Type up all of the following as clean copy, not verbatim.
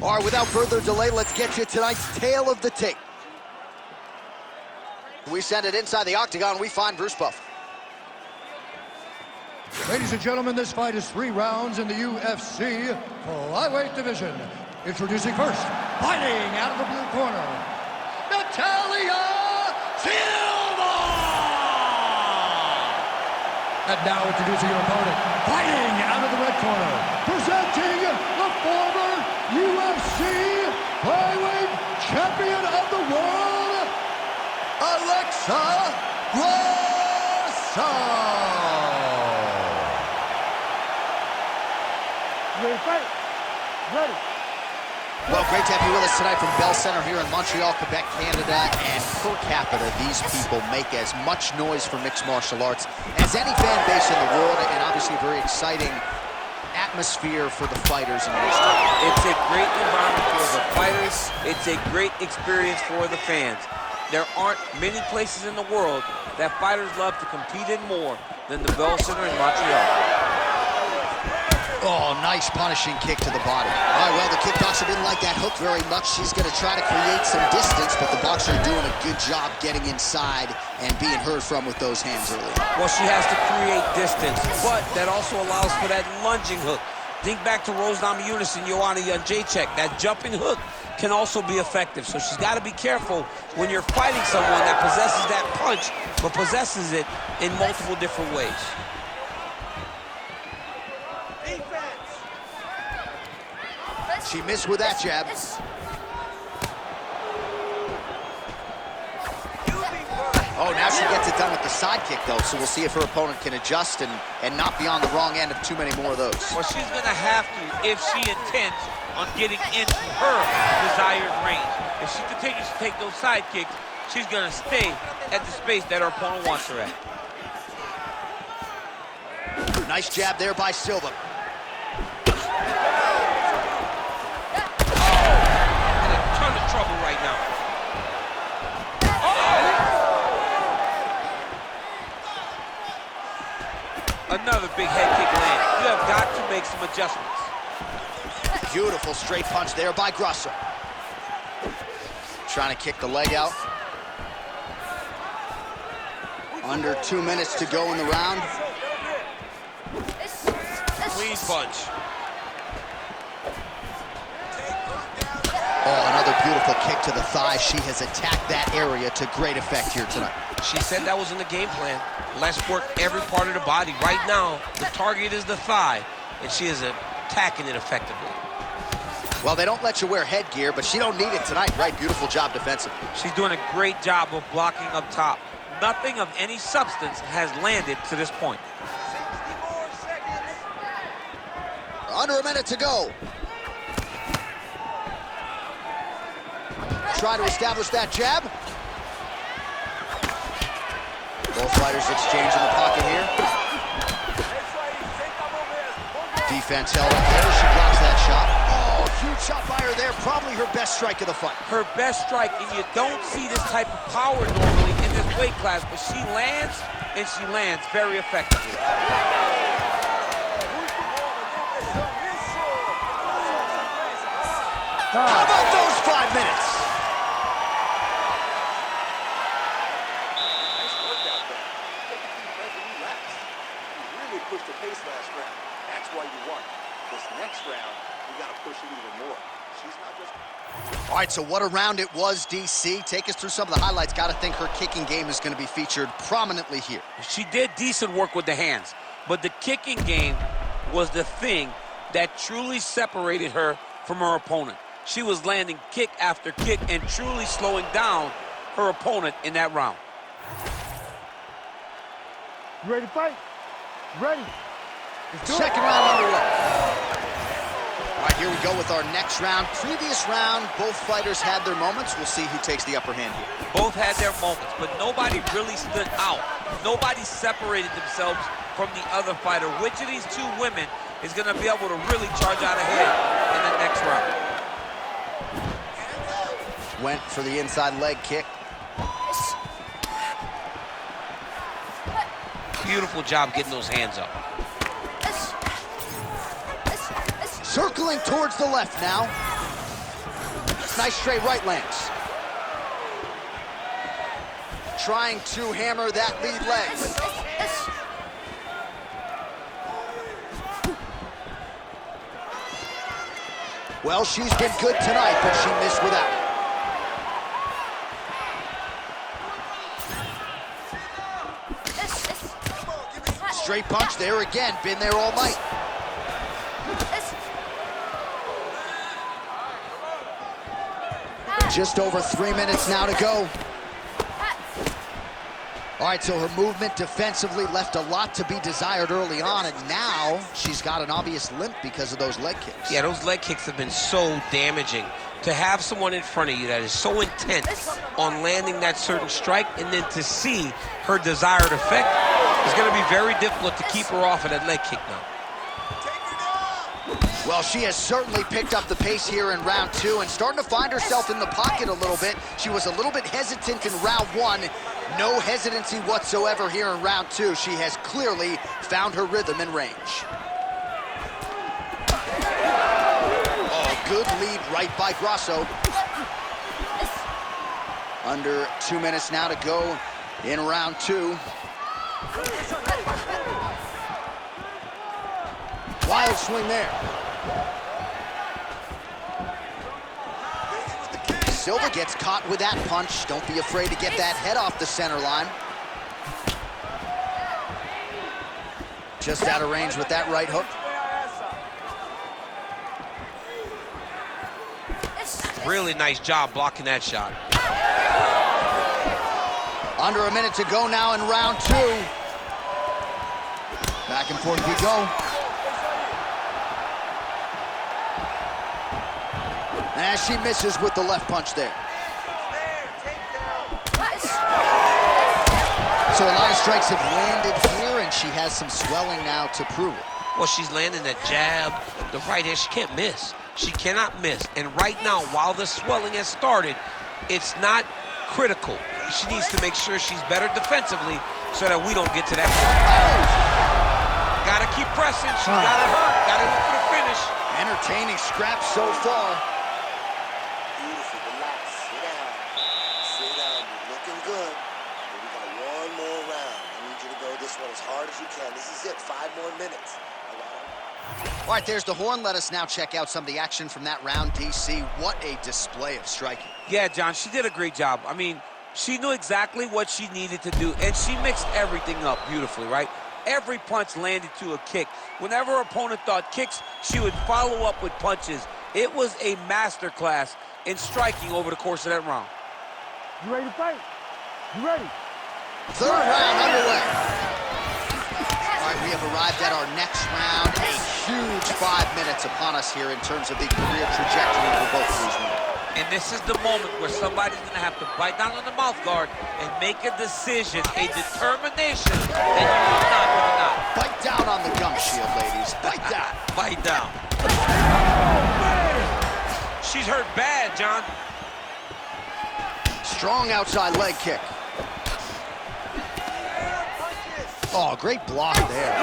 All right, without further delay, let's get you tonight's tale of the tape. We send it inside the octagon. We find Bruce Buff. Ladies and gentlemen, this fight is 3 rounds in the UFC Flyweight division. Introducing first, fighting out of the blue corner, Natalia, Silva! And now introducing your opponent, fighting out of the red corner, presenting the former UFC Flyweight Champion of the World, Grasso! Ready to fight? Ready. Well, great to have you with us tonight from Bell Center here in Montreal, Quebec, Canada. And per capita, these people make as much noise for mixed martial arts as any fan base in the world, and obviously a very exciting atmosphere for the fighters in this time. It's a great environment for the fighters. It's a great experience for the fans. There aren't many places in the world that fighters love to compete in more than the Bell Center in Montreal. Oh, nice punishing kick to the body. All right, well, the kickboxer didn't like that hook very much. She's going to try to create some distance, but the boxer doing a good job getting inside and being heard from with those hands early. Well, she has to create distance, but that also allows for that lunging hook. Think back to Rose Namajunas and Joanna Jędrzejczyk. That jumping hook can also be effective, so she's got to be careful when you're fighting someone that possesses that punch, but possesses it in multiple different ways. She missed with that jab. Oh, now she gets it done with the side kick, though, so we'll see if her opponent can adjust and not be on the wrong end of too many more of those. Well, she's going to have to if she intends on getting into her desired range. If she continues to take those side kicks, she's going to stay at the space that her opponent wants her at. Nice jab there by Silva. Trouble right now. Another big head kick land. You have got to make some adjustments. Beautiful straight punch there by Grasso. Trying to kick the leg out. Under 2 minutes to go in the round. Clean punch. Oh, another beautiful kick to the thigh. She has attacked that area to great effect here tonight. She said that was in the game plan. Let's work every part of the body. Right now, the target is the thigh, and she is attacking it effectively. Well, they don't let you wear headgear, but she don't need it tonight, right? Beautiful job defensively. She's doing a great job of blocking up top. Nothing of any substance has landed to this point. Under a minute to go. Try to establish that jab. Both fighters exchange in the pocket here. Defense held up there. She blocks that shot. Oh, huge shot by her there. Probably her best strike of the fight. Her best strike, and you don't see this type of power normally in this weight class, but she lands, and she lands very effectively. How about those 5 minutes? Pushed the pace last round. That's why you won. This next round, we got to push it even more. She's not just... All right, so what a round it was, DC. Take us through some of the highlights. Got to think her kicking game is going to be featured prominently here. She did decent work with the hands, but the kicking game was the thing that truly separated her from her opponent. She was landing kick after kick and truly slowing down her opponent in that round. You ready to fight? Ready. Second round underway. All right, here we go with our next round. Previous round, both fighters had their moments. We'll see who takes the upper hand here. Both had their moments, but nobody really stood out. Nobody separated themselves from the other fighter. Which of these two women is going to be able to really charge out ahead in the next round? Went for the inside leg kick. Beautiful job getting those hands up. Circling towards the left now. Nice straight right lands. Trying to hammer that lead leg. Well, she's been good tonight, but she missed without it. Straight punch there again, been there all night. Just over 3 minutes now to go. All right, so her movement defensively left a lot to be desired early on, and now she's got an obvious limp because of those leg kicks. Yeah, those leg kicks have been so damaging. To have someone in front of you that is so intent on landing that certain strike, and then to see her desired effect, is going to be very difficult to keep her off of that leg kick now. Well, she has certainly picked up the pace here in round 2 and starting to find herself in the pocket a little bit. She was a little bit hesitant in round 1. No hesitancy whatsoever here in round 2. She has clearly found her rhythm and range. Oh, good lead right by Grasso. Under 2 minutes now to go in round 2. Wild swing there. Silva gets caught with that punch. Don't be afraid to get that head off the center line. Just out of range with that right hook. Really nice job blocking that shot. Under a minute to go now in round 2. Back and forth we go. And she misses with the left punch there. So a lot of strikes have landed here, and she has some swelling now to prove it. Well, she's landing that jab, the right hand. She can't miss. She cannot miss. And right now, while the swelling has started, it's not critical. She needs to make sure she's better defensively so that we don't get to that point. Gotta keep pressing. She's got it hurt. Gotta look for the finish. Entertaining scraps so far. Beautiful, relax, sit down. Sit down, you're looking good. But we got one more round. I need you to go this one as hard as you can. This is it, 5 more minutes. All right, there's the horn. Let us now check out some of the action from that round, DC. What a display of striking. Yeah, John, she did a great job. I mean, she knew exactly what she needed to do, and she mixed everything up beautifully, right? Every punch landed to a kick. Whenever her opponent thought kicks, she would follow up with punches. It was a masterclass in striking over the course of that round. You ready to fight? You ready? Third round underway. All right, we have arrived at our next round. A huge 5 minutes upon us here in terms of the career trajectory for both of these women. And this is the moment where somebody's going to have to bite down on the mouth guard and make a decision, a determination that you are not going to not. Bite down on the gum shield, ladies. Bite down. Bite down. She's hurt bad, John. Strong outside leg kick. Oh, great block there.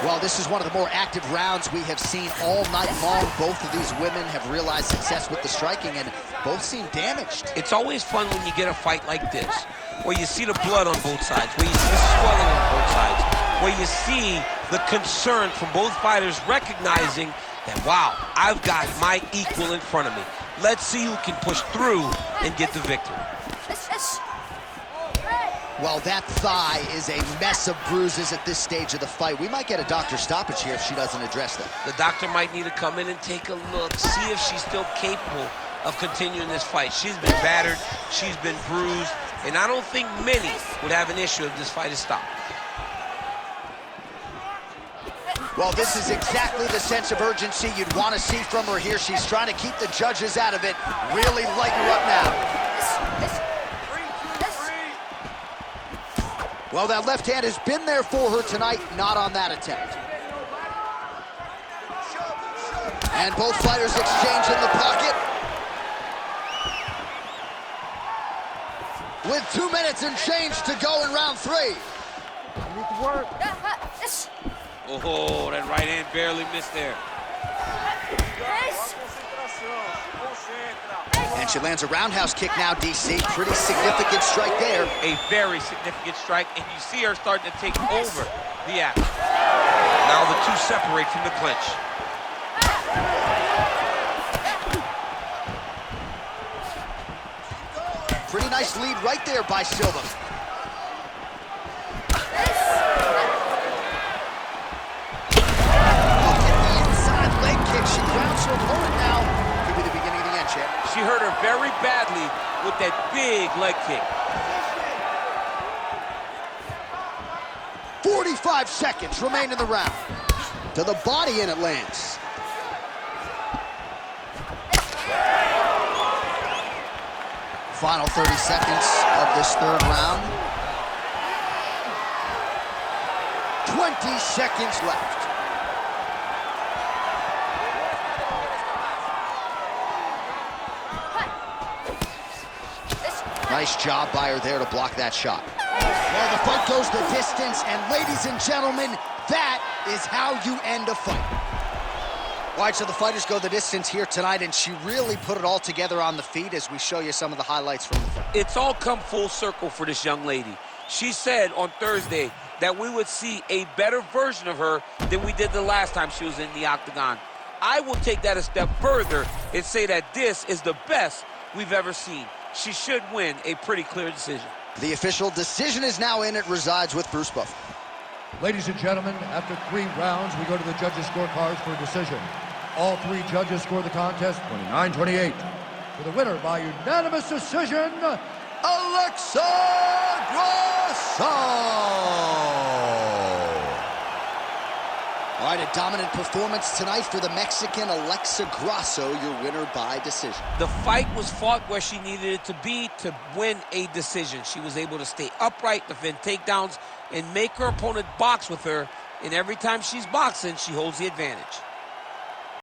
Well, this is one of the more active rounds we have seen all night long. Both of these women have realized success with the striking, and both seem damaged. It's always fun when you get a fight like this, where you see the blood on both sides, where you see the swelling on both sides, where you see the concern from both fighters recognizing that, wow, I've got my equal in front of me. Let's see who can push through and get the victory. Well, that thigh is a mess of bruises at this stage of the fight. We might get a doctor's stoppage here if she doesn't address that. The doctor might need to come in and take a look, see if she's still capable of continuing this fight. She's been battered, she's been bruised, and I don't think many would have an issue if this fight is stopped. Well, this is exactly the sense of urgency you'd want to see from her here. She's trying to keep the judges out of it. Really lighten her up now. Well, that left hand has been there for her tonight, not on that attempt. And both fighters exchange in the pocket. With 2 minutes and change to go in round 3. I need to work. Oh, that right hand barely missed there. And she lands a roundhouse kick now, DC. Pretty significant strike there. A very significant strike, and you see her starting to take over the action. Now the two separate from the clinch. Pretty nice lead right there by Silva. Look at the inside leg kick. She grounds her opponent now. Could be the beginning of the end, champ. She hurt her very badly with that big leg kick. 45 seconds remain in the round. To the body, and it lands. Final 30 seconds of this third round. 20 seconds left. Nice job by her there to block that shot. Well, the fight goes the distance, and ladies and gentlemen, that is how you end a fight. All right, so the fighters go the distance here tonight, and she really put it all together on the feet as we show you some of the highlights from the fight. It's all come full circle for this young lady. She said on Thursday that we would see a better version of her than we did the last time she was in the octagon. I will take that a step further and say that this is the best we've ever seen. She should win a pretty clear decision. The official decision is now in. It resides with Bruce Buff. Ladies and gentlemen, after 3 rounds, we go to the judges' scorecards for a decision. All 3 judges score the contest 29-28. For the winner by unanimous decision, Alexa Grasso! All right, a dominant performance tonight for the Mexican Alexa Grasso, your winner by decision. The fight was fought where she needed it to be to win a decision. She was able to stay upright, defend takedowns, and make her opponent box with her. And every time she's boxing, she holds the advantage.